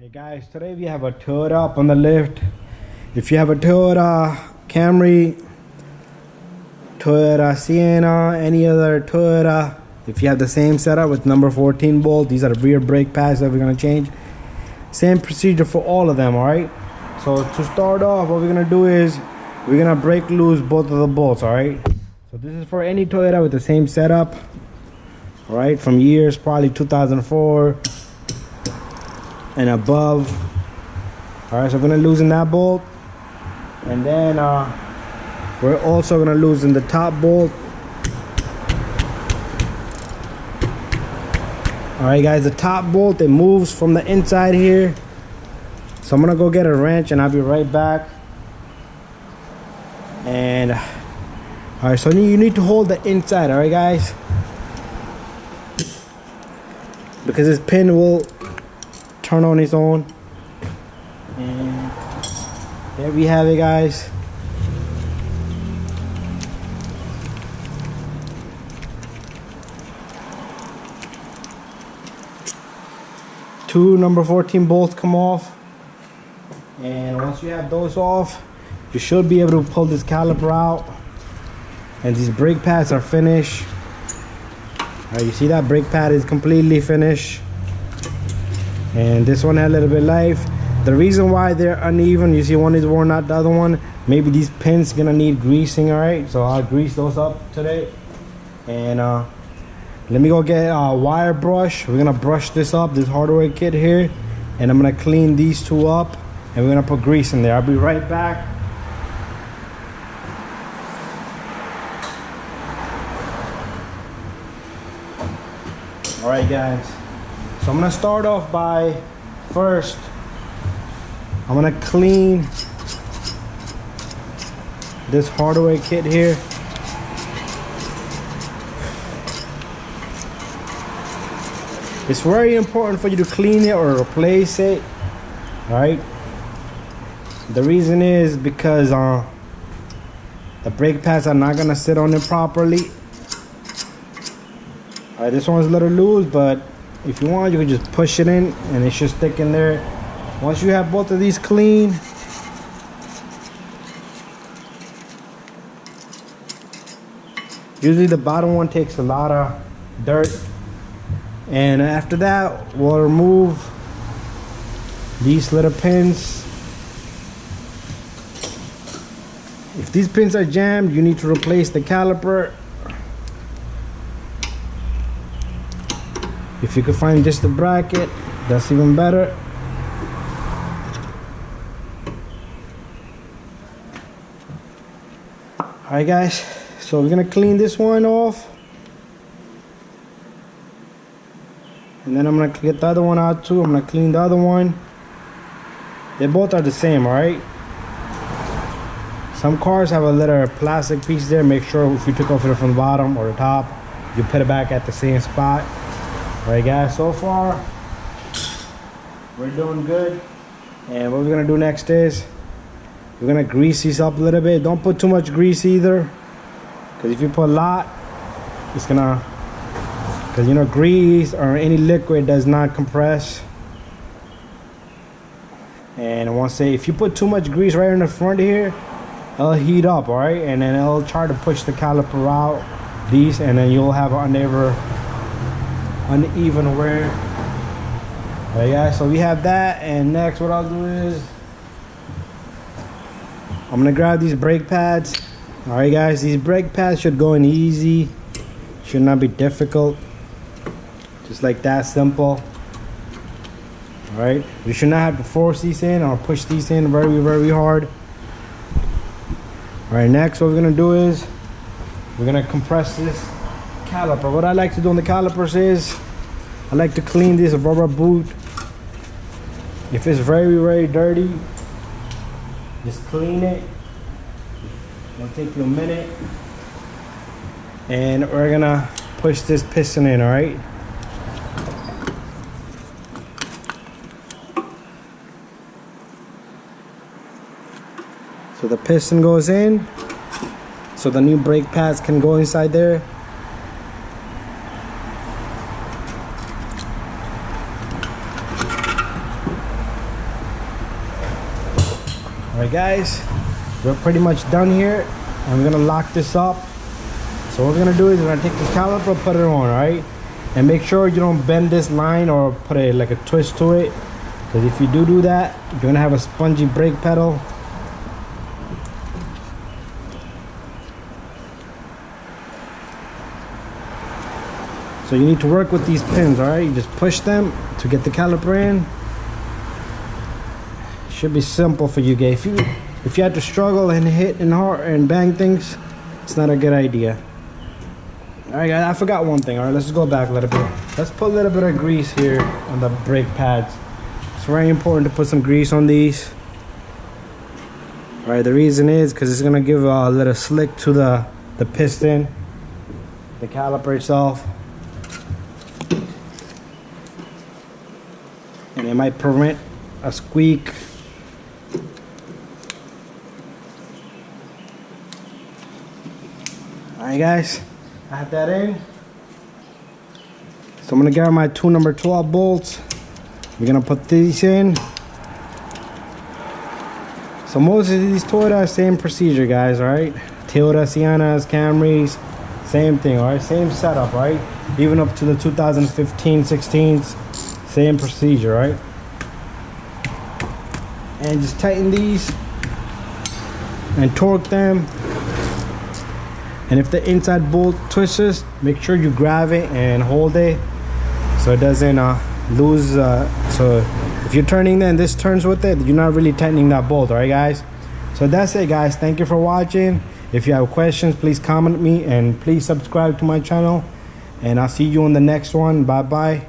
Hey guys, today we have a Toyota up on the lift. If you have a Toyota Camry, Toyota Sienna, any other Toyota, if you have the same setup with number 14 bolt, these are the rear brake pads that we're gonna change. Same procedure for all of them, all right? So to start off, what we're gonna do is we're gonna break loose both of the bolts, all right? So this is for any Toyota with the same setup, all right? From years probably 2004 and above. All right, so we're gonna loosen that bolt, and then we're also gonna loosen the top bolt. All right guys, the top bolt, it moves from the inside here, so I'm gonna go get a wrench and I'll be right back. And all right, so you need to hold the inside, all right guys, because this pin will turn on its own. And there we have it, guys. Two number 14 bolts come off, and once you have those off, you should be able to pull this caliper out, and these brake pads are finished. All right, you see that brake pad is completely finished, and this one had a little bit of life. The reason why they're uneven, you see one is worn out, the other one, maybe these pins gonna need greasing. All right, so I'll grease those up today. And let me go get a wire brush. We're gonna brush this up, this hardware kit here, and I'm gonna clean these two up, and we're gonna put grease in there. I'll be right back. All right guys, so I'm gonna start off by first I'm gonna clean this hardware kit here. It's very important for you to clean it or replace it, right? The reason is because the brake pads are not gonna sit on it properly. All right, this one's a little loose, but if you want, you can just push it in and it should stick in there. Once you have both of these clean, usually the bottom one takes a lot of dirt, and after that we'll remove these little pins. If these pins are jammed, you need to replace the caliper. If you could find just the bracket, that's even better. All right guys, so we're gonna clean this one off, and then I'm gonna get the other one out too. I'm gonna clean the other one. They both are the same, all right? Some cars have a little plastic piece there. Make sure if you took off it from the bottom or the top, you put it back at the same spot. All right guys, so far we're doing good. And what we're gonna do next is we're gonna grease these up a little bit. Don't put too much grease either, because if you put a lot, it's gonna, because you know grease or any liquid does not compress. And if you put too much grease right in the front here, it'll heat up, all right, and then it'll try to push the caliper out these, and then you'll have uneven wear. All right guys, so we have that, and next what I'll do is I'm gonna grab these brake pads. All right guys, these brake pads should go in easy, should not be difficult, just like that, simple. All right, you should not have to force these in or push these in very hard. All right, next what we're gonna do is we're gonna compress this caliper. What I like to do on the calipers is I like to clean this rubber boot. If it's very dirty, just clean it. It'll take you a minute, and we're gonna push this piston in. All right, so the piston goes in, so the new brake pads can go inside there. Alright guys, we're pretty much done here. I'm gonna lock this up. So what we're gonna do is we're gonna take this caliper, put it on, alright? And make sure you don't bend this line or put a like a twist to it, because if you do that, you're gonna have a spongy brake pedal. So you need to work with these pins, alright? You just push them to get the caliper in. Should be simple for you guys. If you had to struggle and hit and hard and bang things, it's not a good idea. Alright guys, I forgot one thing. Alright, let's go back a little bit. Let's put a little bit of grease here on the brake pads. It's very important to put some grease on these. Alright, the reason is because it's gonna give a little slick to the piston, the caliper itself. And it might prevent a squeak. Alright guys, I have that in. So I'm gonna grab my two number 12 bolts. We're gonna put these in. So most of these Toyota, same procedure guys, alright? Toyota Siennas, Camrys, same thing, alright? Same setup, right? Even up to the 2015, 16s, same procedure, right? And just tighten these and torque them. And if the inside bolt twists, make sure you grab it and hold it so it doesn't lose. So if you're turning then this turns with it, you're not really tightening that bolt. All right guys, so that's it guys. Thank you for watching. If you have questions, please comment me and please subscribe to my channel, and I'll see you on the next one. Bye bye.